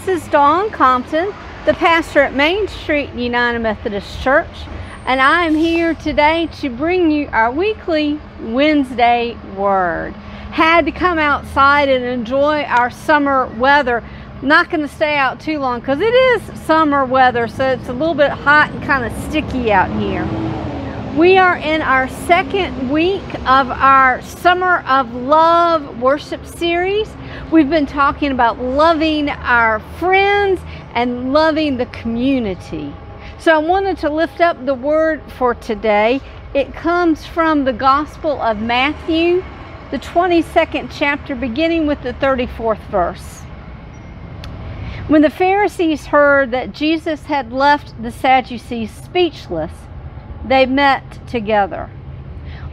This is Dawn Compton, the pastor at Main Street United Methodist Church, and I am here today to bring you our weekly Wednesday Word. Had to come outside and enjoy our summer weather. Not going to stay out too long because it is summer weather, so it's a little bit hot and kind of sticky out here. We are in our second week of our Summer of Love worship series. We've been talking about loving our friends and loving the community. So I wanted to lift up the word for today. It comes from the Gospel of Matthew, the 22nd chapter, beginning with the 34th verse. When the Pharisees heard that Jesus had left the Sadducees speechless, they met together.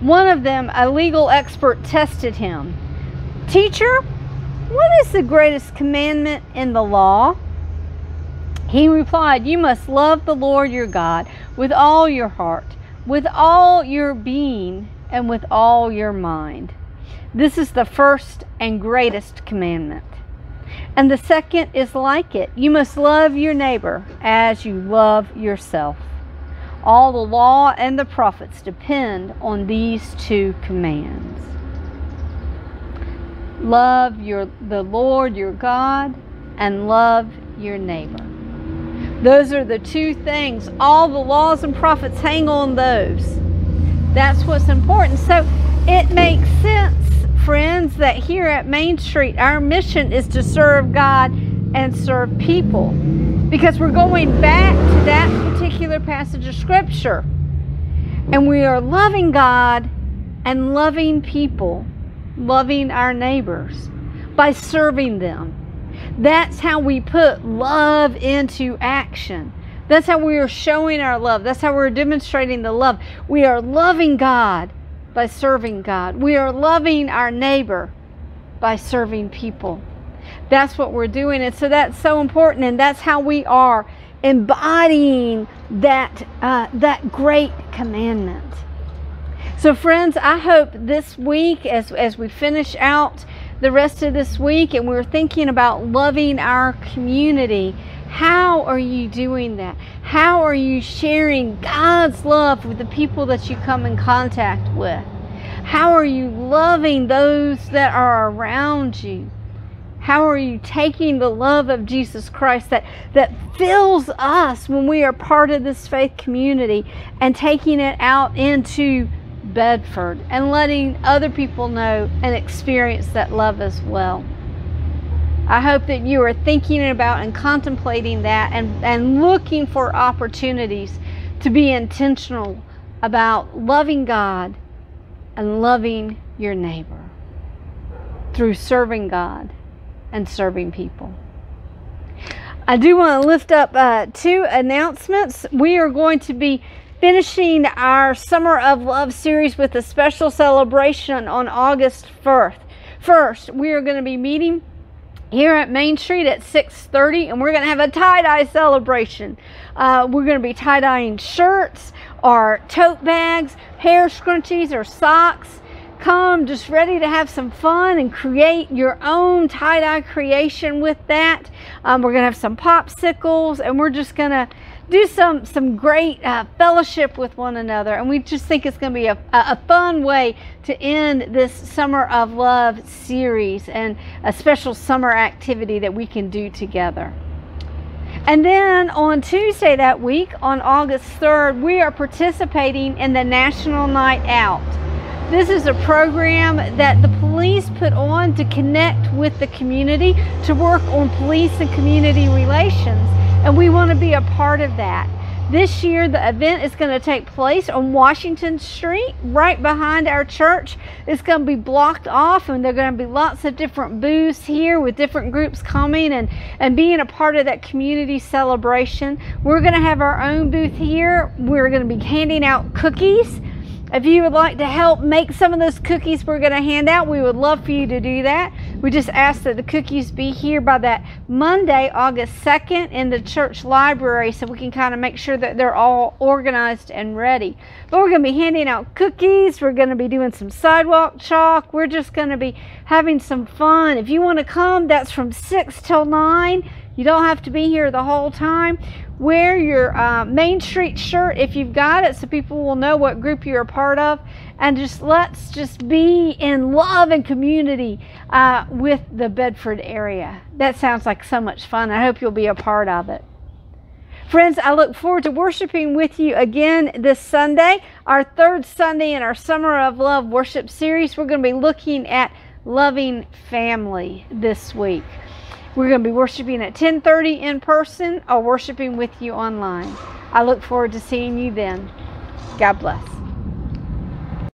One of them, a legal expert, tested him. "Teacher, what is the greatest commandment in the law?" He replied, "You must love the Lord your God with all your heart, with all your being, and with all your mind. This is the first and greatest commandment. And the second is like it. You must love your neighbor as you love yourself. All the law and the prophets depend on these two commands. Love the Lord your God and love your neighbor." Those are the two things. All the laws and prophets hang on those. That's what's important. So it makes sense, friends, that here at Main Street, our mission is to serve God and serve people, because we're going back to that particular passage of Scripture, and we are loving God and loving people, loving our neighbors by serving them. That's how we put love into action. That's how we are showing our love. That's how we're demonstrating the love. We are loving God by serving God. We are loving our neighbor by serving people. That's what we're doing. And so that's so important. And that's how we are embodying that great commandment. So friends, I hope this week, as we finish out the rest of this week and we're thinking about loving our community, how are you doing that? How are you sharing God's love with the people that you come in contact with? How are you loving those that are around you? How are you taking the love of Jesus Christ that fills us when we are part of this faith community and taking it out into Bedford and letting other people know and experience that love as well? I hope that you are thinking about and contemplating that and looking for opportunities to be intentional about loving God and loving your neighbor through serving God and serving people. I do want to lift up two announcements. We are going to be finishing our Summer of Love series with a special celebration on August 1st. First, we are going to be meeting here at Main Street at 6:30, and we're going to have a tie-dye celebration. We're going to be tie-dyeing shirts or tote bags, hair scrunchies, or socks. Come just ready to have some fun and create your own tie-dye creation with that. We're going to have some popsicles, and we're just going to do some great fellowship with one another. And we just think it's going to be a fun way to end this Summer of Love series and a special summer activity that we can do together. And then on Tuesday that week, on August 3rd, we are participating in the National Night Out. This is a program that the police put on to connect with the community, to work on police and community relations, and we want to be a part of that. This year, the event is going to take place on Washington Street, right behind our church. It's going to be blocked off, and there are going to be lots of different booths here with different groups coming and being a part of that community celebration. We're going to have our own booth here. We're going to be handing out cookies. If you would like to help make some of those cookies we're going to hand out, we would love for you to do that. We just ask that the cookies be here by that Monday, August 2nd in the church library, so we can kind of make sure that they're all organized and ready. But we're going to be handing out cookies. We're going to be doing some sidewalk chalk. We're just going to be having some fun. If you want to come, that's from 6 till 9. You don't have to be here the whole time. Wear your Main Street shirt if you've got it, so people will know what group you're a part of. And let's just be in love and community with the Bedford area. That sounds like so much fun. I hope you'll be a part of it. Friends, I look forward to worshiping with you again this Sunday, our third Sunday in our Summer of Love worship series. We're going to be looking at loving family this week. We're going to be worshiping at 10:30 in person or worshiping with you online. I look forward to seeing you then. God bless.